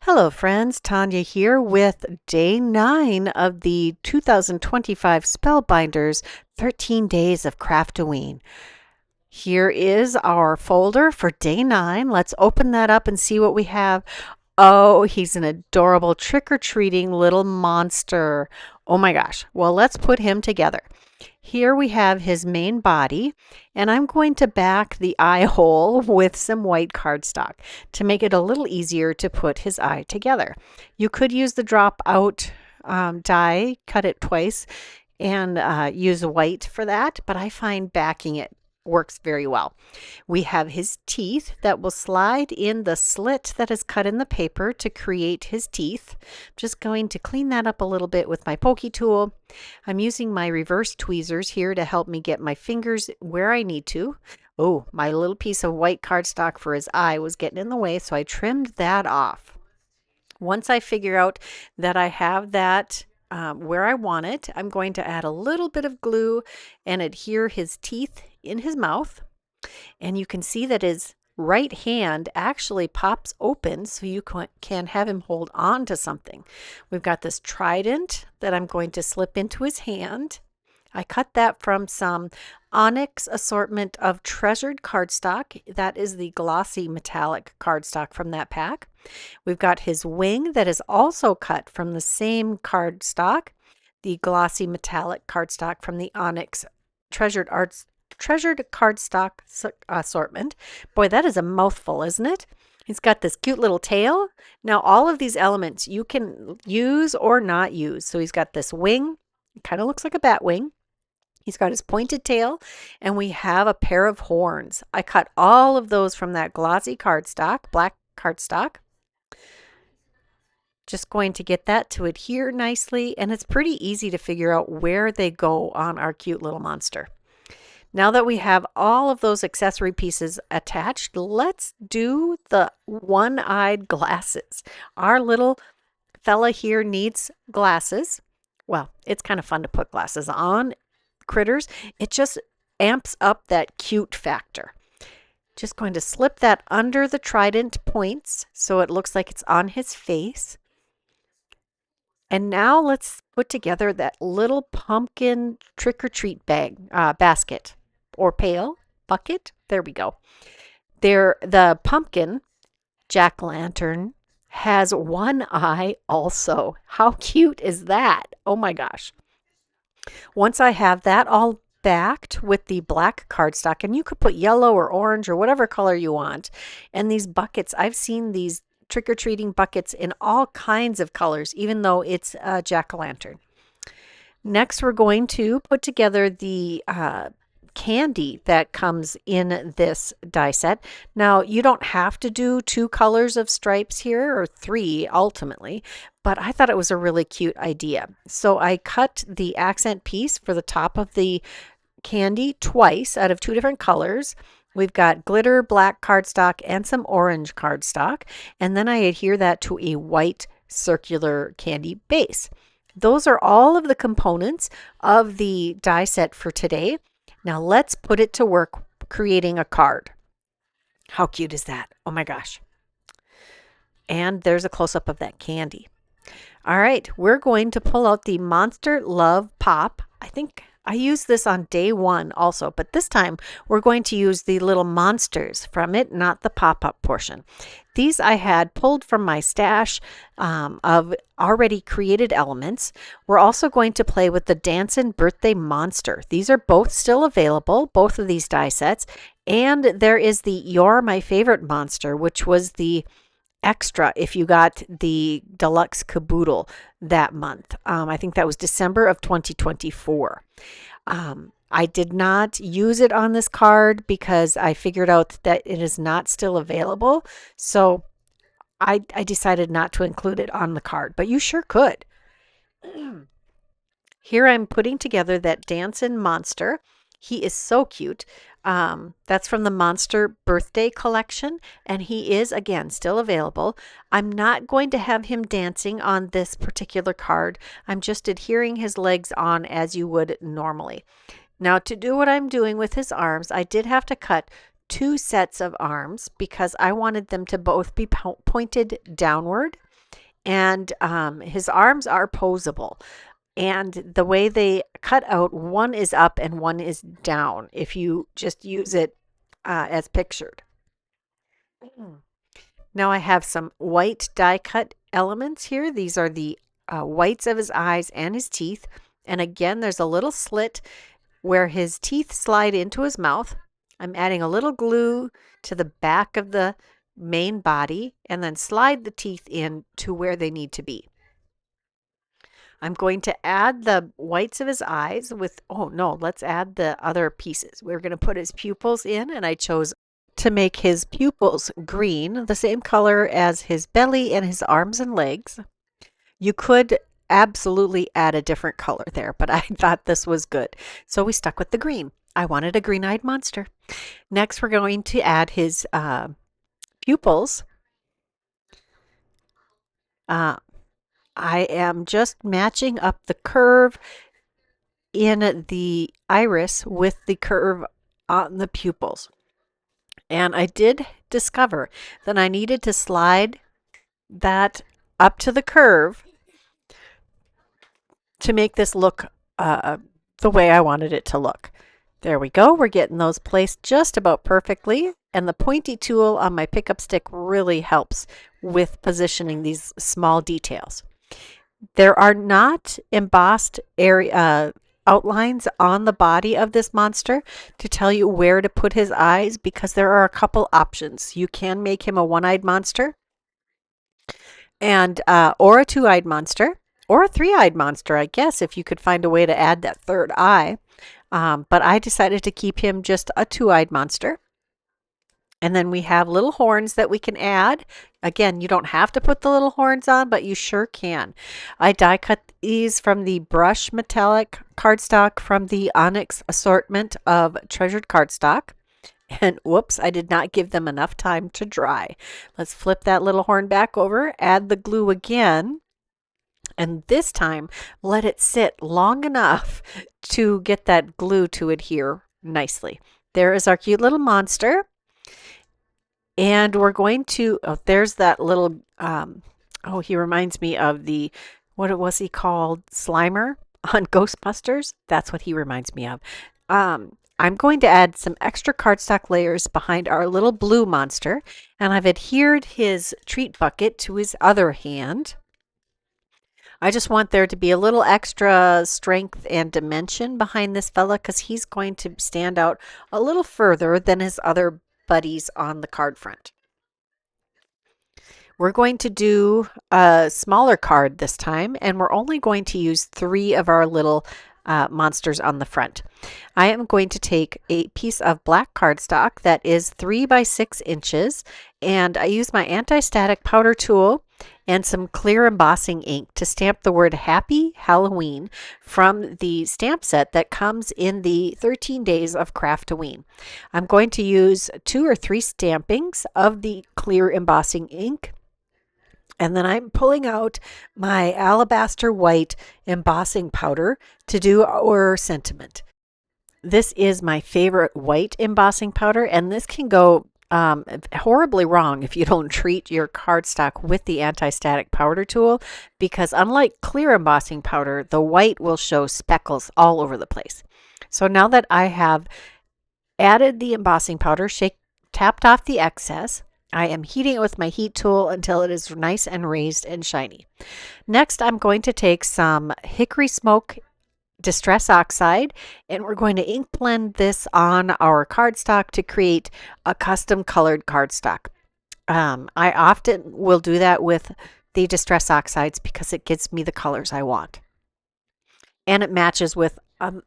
Hello, friends. Tanya here with day 9 of the 2025 Spellbinders 13 Days of Craftoween. Here is our folder for day 9. Let's open that up and see what we have. Oh, he's an adorable trick-or-treating little monster. Oh my gosh. Well, let's put him together. Here we have his main body, and I'm going to back the eye hole with some white cardstock to make it a little easier to put his eye together. You could use the drop out die, cut it twice, and use white for that, but I find backing it works very well. We have his teeth that will slide in the slit that is cut in the paper to create his teeth. I'm just going to clean that up a little bit with my pokey tool. I'm using my reverse tweezers here to help me get my fingers where I need to. Oh, my little piece of white cardstock for his eye was getting in the way, so I trimmed that off. Once I figure out that I have that where I want it, I'm going to add a little bit of glue and adhere his teeth in his mouth. And you can see that his right hand actually pops open so you can have him hold on to something. We've got this trident that I'm going to slip into his hand. I cut that from some Onyx assortment of treasured cardstock. That is the glossy metallic cardstock from that pack. We've got his wing that is also cut from the same cardstock, the glossy metallic cardstock from the Onyx treasured cardstock assortment. Boy, that is a mouthful, isn't it? He's got this cute little tail. Now, all of these elements you can use or not use. So he's got this wing. It kind of looks like a bat wing. He's got his pointed tail, and we have a pair of horns. I cut all of those from that glossy cardstock, black cardstock. Just going to get that to adhere nicely, and it's pretty easy to figure out where they go on our cute little monster. Now that we have all of those accessory pieces attached, let's do the one-eyed glasses. Our little fella here needs glasses. Well, it's kind of fun to put glasses on critters. It just amps up that cute factor. Just going to slip that under the trident points so it looks like it's on his face. And now let's put together that little pumpkin trick-or-treat basket or pail, bucket. There we go. The pumpkin jack-o'-lantern has one eye also. How cute is that? Oh my gosh. Once I have that all backed with the black cardstock, and you could put yellow or orange or whatever color you want, and these buckets, I've seen these trick-or-treating buckets in all kinds of colors, even though it's a jack-o'-lantern. Next, we're going to put together the candy that comes in this die set. Now, you don't have to do 2 colors of stripes here, or 3 ultimately, but I thought it was a really cute idea. So I cut the accent piece for the top of the candy twice out of 2 different colors. We've got glitter black cardstock and some orange cardstock, and then I adhere that to a white circular candy base. Those are all of the components of the die set for today. Now let's put it to work creating a card. How cute is that? Oh my gosh. And there's a close-up of that candy. All right, we're going to pull out the Monster Love Pop. I think I used this on day 1 also, but this time we're going to use the little monsters from it, not the pop-up portion. These I had pulled from my stash of already created elements. We're also going to play with the Dancin' Birthday Monster. These are both still available, both of these die sets. And there is the You're My Favorite Monster, which was the extra if you got the deluxe caboodle that month. I think that was December of 2024. I did not use it on this card because I figured out that it is not still available. So I decided not to include it on the card, but you sure could. Here I'm putting together that Dancin' Monster. He is so cute. That's from the Monster Birthday Collection, and he is, again, still available. I'm not going to have him dancing on this particular card. I'm just adhering his legs on as you would normally. Now, to do what I'm doing with his arms, I did have to cut 2 sets of arms because I wanted them to both be pointed downward. And his arms are posable. And the way they cut out, one is up and one is down if you just use it as pictured. Now I have some white die cut elements here. These are the whites of his eyes and his teeth. And again, there's a little slit where his teeth slide into his mouth. I'm adding a little glue to the back of the main body and then slide the teeth in to where they need to be. I'm going to add the whites of his eyes with, oh no, let's add the other pieces. We're going to put his pupils in, and I chose to make his pupils green, the same color as his belly and his arms and legs. You could absolutely add a different color there, but I thought this was good. So we stuck with the green. I wanted a green-eyed monster. Next, we're going to add his pupils. I am just matching up the curve in the iris with the curve on the pupils. And I did discover that I needed to slide that up to the curve to make this look the way I wanted it to look. There we go. We're getting those placed just about perfectly. And the pointy tool on my pickup stick really helps with positioning these small details. There are not embossed area outlines on the body of this monster to tell you where to put his eyes because there are a couple options. You can make him a one-eyed monster and or a two-eyed monster or a three-eyed monster, I guess, if you could find a way to add that third eye. But I decided to keep him just a two-eyed monster. And then we have little horns that we can add. Again, you don't have to put the little horns on, but you sure can. I die cut these from the brush metallic cardstock from the Onyx assortment of treasured cardstock. And whoops, I did not give them enough time to dry. Let's flip that little horn back over, add the glue again. And this time, let it sit long enough to get that glue to adhere nicely. There is our cute little monster. And we're going to, oh, there's that little, oh, he reminds me of the, what was he called? Slimer on Ghostbusters. That's what he reminds me of. I'm going to add some extra cardstock layers behind our little blue monster. And I've adhered his treat bucket to his other hand. I just want there to be a little extra strength and dimension behind this fella because he's going to stand out a little further than his other buddies on the card front. We're going to do a smaller card this time, and we're only going to use 3 of our little monsters on the front. I am going to take a piece of black cardstock that is 3 by 6 inches, and I use my anti-static powder tool and some clear embossing ink to stamp the word Happy Halloween from the stamp set that comes in the 13 days of Craftoween. I'm going to use 2 or 3 stampings of the clear embossing ink, and then I'm pulling out my alabaster white embossing powder to do our sentiment. This is my favorite white embossing powder, and this can go horribly wrong if you don't treat your cardstock with the anti-static powder tool, because unlike clear embossing powder, the white will show speckles all over the place. So now that I have added the embossing powder, tapped off the excess, I am heating it with my heat tool until it is nice and raised and shiny. Next, I'm going to take some hickory smoke Distress Oxide, and we're going to ink blend this on our cardstock to create a custom colored cardstock. I often will do that with the Distress Oxides because it gives me the colors I want. And it matches with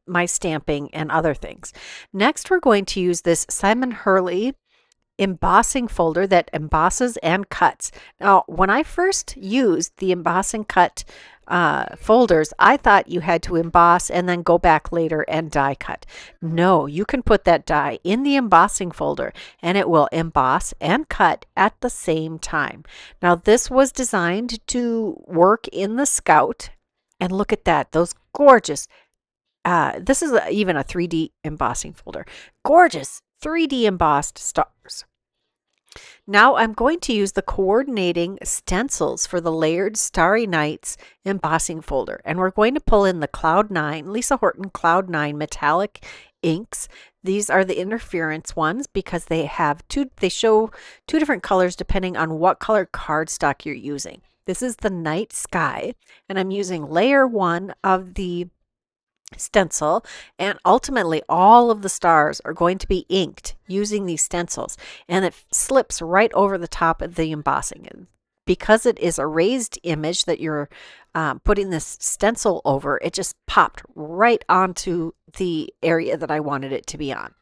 my stamping and other things. Next, we're going to use this Simon Hurley embossing folder that embosses and cuts. Now, when I first used the emboss and cut folders, I thought you had to emboss and then go back later and die cut. No, you can put that die in the embossing folder and it will emboss and cut at the same time. Now, this was designed to work in the Scout, and look at that, those gorgeous, this is even a 3D embossing folder, gorgeous 3D embossed stars. Now I'm going to use the coordinating stencils for the layered Starry Nights embossing folder. And we're going to pull in the Cloud 9, Lisa Horton Cloud 9 metallic inks. These are the interference ones because they show two different colors depending on what color cardstock you're using. This is the Night Sky, and I'm using layer 1 of the stencil, and ultimately all of the stars are going to be inked using these stencils, and it slips right over the top of the embossing. And because it is a raised image that you're putting this stencil over, it just popped right onto the area that I wanted it to be on.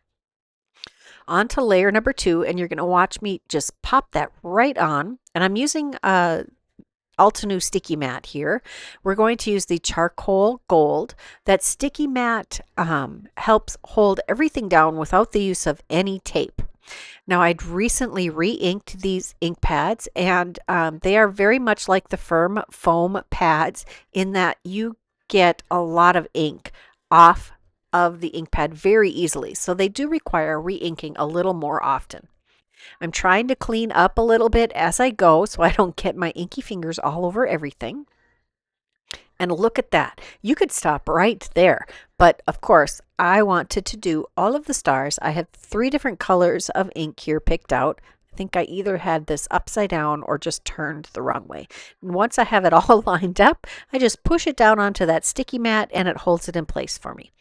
On to layer number 2, and you're going to watch me just pop that right on. And I'm using Altenew sticky mat here. We're going to use the charcoal gold. That sticky mat helps hold everything down without the use of any tape. Now, I'd recently re-inked these ink pads, and they are very much like the firm foam pads in that you get a lot of ink off of the ink pad very easily. So they do require re-inking a little more often. I'm trying to clean up a little bit as I go so I don't get my inky fingers all over everything. And look at that. You could stop right there. But of course, I wanted to do all of the stars. I have 3 different colors of ink here picked out. I think I either had this upside down or just turned the wrong way. And once I have it all lined up, I just push it down onto that sticky mat and it holds it in place for me.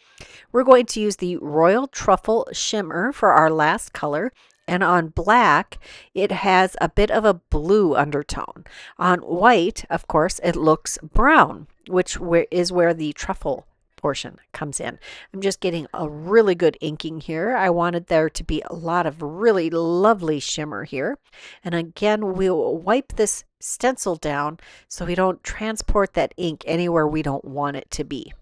We're going to use the Royal Truffle Shimmer for our last color. And on black, it has a bit of a blue undertone. On white, of course, it looks brown, which is where the truffle portion comes in. I'm just getting a really good inking here. I wanted there to be a lot of really lovely shimmer here. And again, we'll wipe this stencil down so we don't transport that ink anywhere we don't want it to be.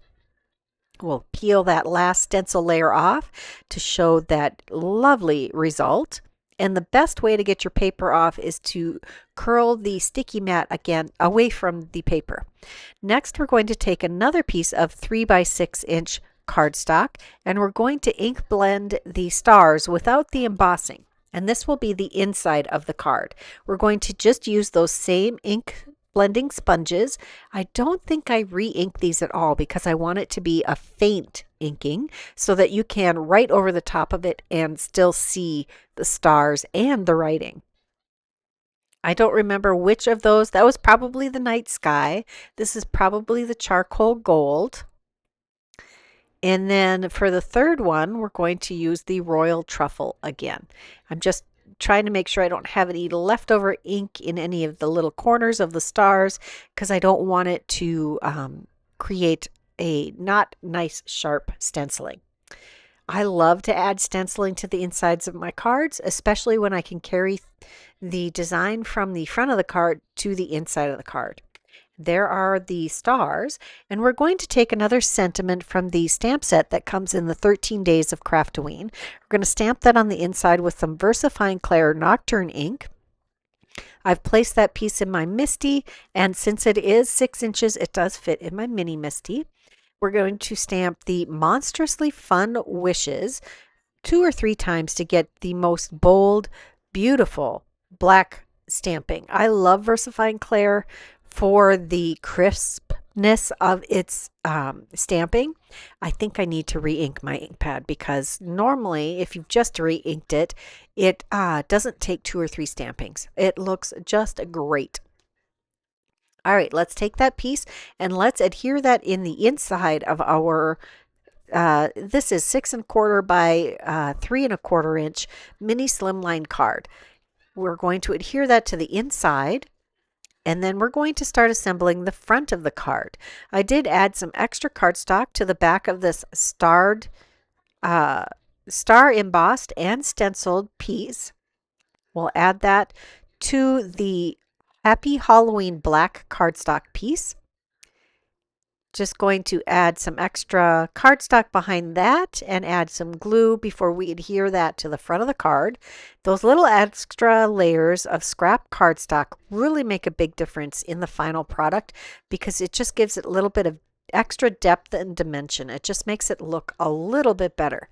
We'll peel that last stencil layer off to show that lovely result. And the best way to get your paper off is to curl the sticky mat again away from the paper. Next, we're going to take another piece of 3 by 6 inch cardstock, and we're going to ink blend the stars without the embossing. And this will be the inside of the card. We're going to just use those same ink blending sponges. I don't think I re-ink these at all because I want it to be a faint inking so that you can write over the top of it and still see the stars and the writing. I don't remember which of those. That was probably the Night Sky. This is probably the Charcoal Gold. And then for the third one, we're going to use the Royal Truffle again. I'm just trying to make sure I don't have any leftover ink in any of the little corners of the stars because I don't want it to create a not nice sharp stenciling. I love to add stenciling to the insides of my cards, especially when I can carry the design from the front of the card to the inside of the card. There are the stars, and we're going to take another sentiment from the stamp set that comes in the 13 Days of Craftoween. We're going to stamp that on the inside with some VersaFine Clair Nocturne ink. I've placed that piece in my Misty, and since it is 6 inches, it does fit in my Mini Misty. We're going to stamp the Monstrously Fun Wishes 2 or 3 times to get the most bold, beautiful black stamping. I love VersaFine Clair for the crispness of its stamping. I think I need to re-ink my ink pad because normally if you've just re-inked it, it doesn't take 2 or 3 stampings. It looks just great. All right, let's take that piece and let's adhere that in the inside of our this is 6 1/4 by 3 1/4 inch mini slimline card. We're going to adhere that to the inside, and then we're going to start assembling the front of the card. I did add some extra cardstock to the back of this star embossed and stenciled piece. We'll add that to the Happy Halloween black cardstock piece. Just going to add some extra cardstock behind that and add some glue before we adhere that to the front of the card. Those little extra layers of scrap cardstock really make a big difference in the final product because it just gives it a little bit of extra depth and dimension. It just makes it look a little bit better.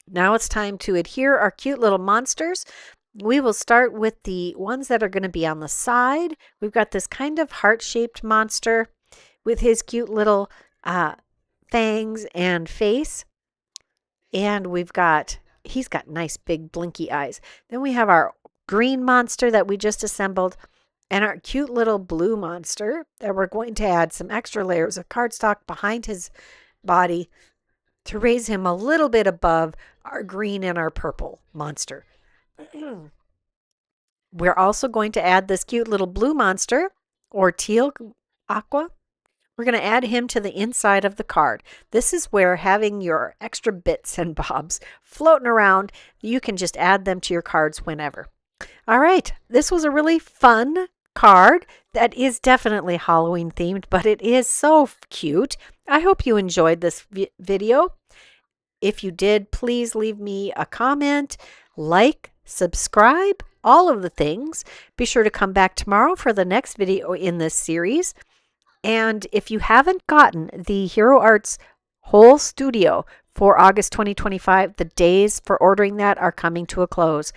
Now it's time to adhere our cute little monsters. We will start with the ones that are going to be on the side. We've got this kind of heart-shaped monster with his cute little fangs and face. And he's got nice big blinky eyes. Then we have our green monster that we just assembled and our cute little blue monster that we're going to add some extra layers of cardstock behind his body to raise him a little bit above our green and our purple monster. We're also going to add this cute little blue monster or teal aqua. We're going to add him to the inside of the card. This is where having your extra bits and bobs floating around, you can just add them to your cards whenever. All right, this was a really fun card that is definitely Halloween themed, but it is so cute. I hope you enjoyed this video. If you did, please leave me a comment, like, subscribe, all of the things. Be sure to come back tomorrow for the next video in this series. And if you haven't gotten the Hero Arts whole studio for August 2025, the days for ordering that are coming to a close.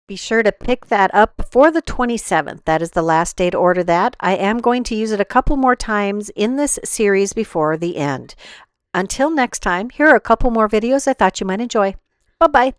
Be sure to pick that up before the 27th. That is the last day to order that. I am going to use it a couple more times in this series before the end. Until next time, here are a couple more videos I thought you might enjoy. Bye-bye.